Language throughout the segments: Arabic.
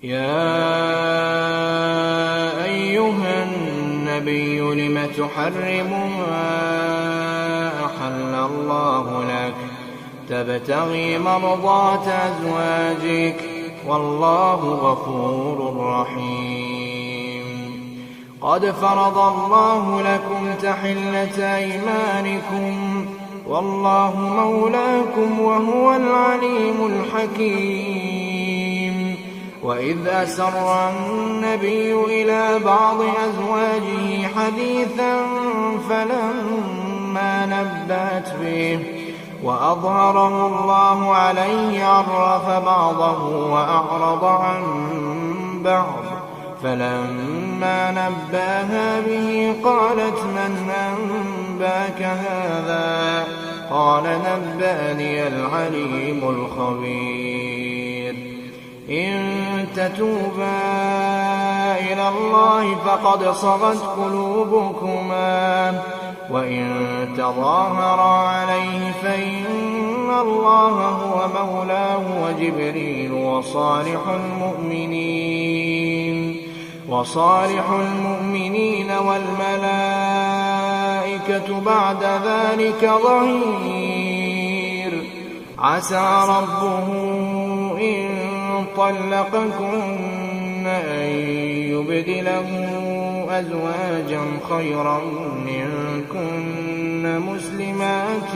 يا أيها النبي لم تحرم ما أحل الله لك تبتغي مرضات أزواجك والله غفور رحيم. قد فرض الله لكم تحلة أيمانكم والله مولاكم وهو العليم الحكيم. وإذ أسر النبي إلى بعض أزواجه حديثا فلما نبأت به وأظهره الله عليه عرف بعضه وأعرض عن بعض، فلما نبأها به قالت من أنباك هذا؟ قال نبأني العليم الخبير. إن تتوبا إلى الله فقد صغت قلوبكما وإن تظاهرا عليه فإن الله هو مولاه وجبريل وصالح المؤمنين والملائكة بعد ذلك ظهير. عسى ربه إن طلقكن أن يبدله أزواجا خيرا منكن مسلمات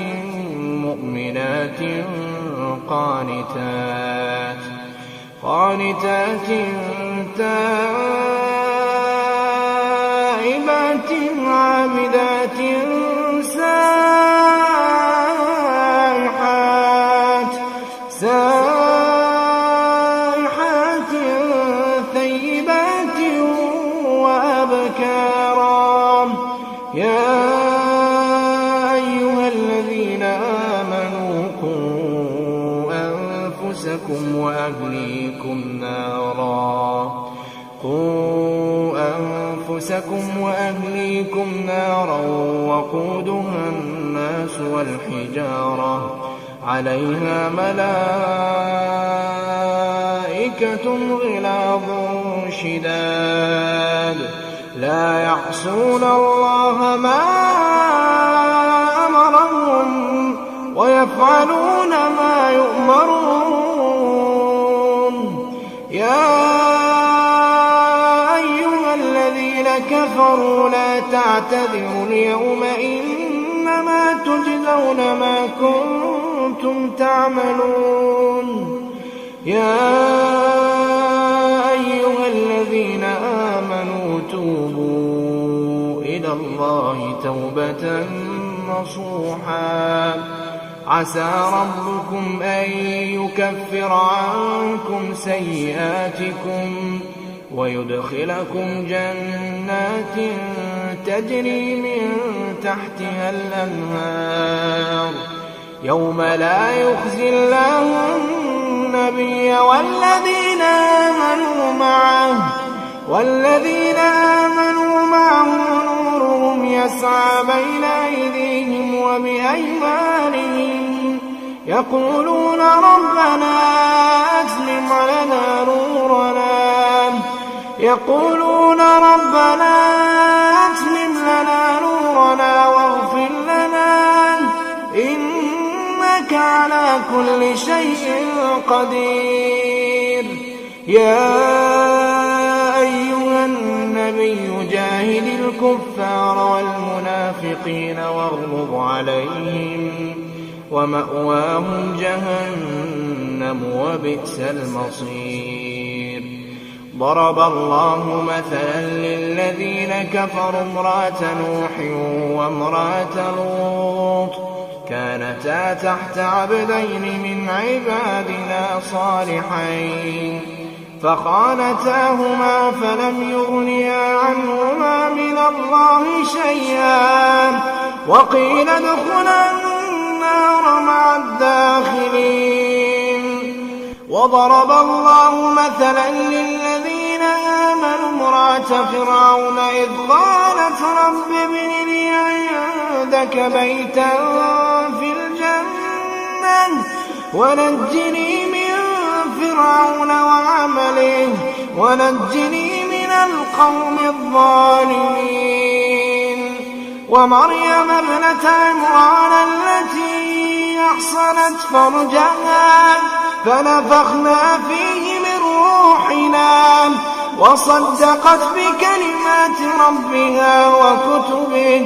مؤمنات قانتات تائبات عابدات سائحات ثيبات وأبكارا. يا أيها الذين آمنوا قوا أنفسكم وأهليكم نارا وقودها الناس والحجارة عليها ملائكة غلاظ شداد لا يعصون الله ما أمرهم ويفعلون ما يؤمرون. يا أيها الذين كفروا لا تعتذروا اليوم إنما تجزون ما كنتم تعملون. يا أيها الذين آمنوا توبوا إلى الله توبة نصوحا عسى ربكم أن يكفر عنكم سيئاتكم ويدخلكم جنات تجري من تحتها الأنهار يوم لا يخزي الله النبي والذين آمنوا معه نورهم يسعى بين أيديهم وبأيمانهم يقولون ربنا أتمم لنا نورنا واغفر لنا إنك على كل شيء قدير. يا أيها النبي جاهد الكفار والمنافقين واغلظ عليهم ومأواهم جهنم وبئس المصير. ضرب الله مثلا للذين كفروا امرأة نوح وامرأة لوط كانتا تحت عبدين من عبادنا صالحين فخانتاهما فلم يغنيا عنهما من الله شيئا وقيل ادخلا النار مع الداخلين. وضرب الله مثلا للذين آمنوا امرأة فرعون إذ قالت رب ابن لي عندك بيتا في الجنة ونجني من فرعون وعمله ونجني من القوم الظالمين. ومريم ابنة عمران التي أحصنت فرجها فنفخنا فيه من روحنا وصدقت بكلمات ربها وكتبه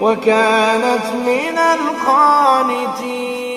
وكانت من القانتين.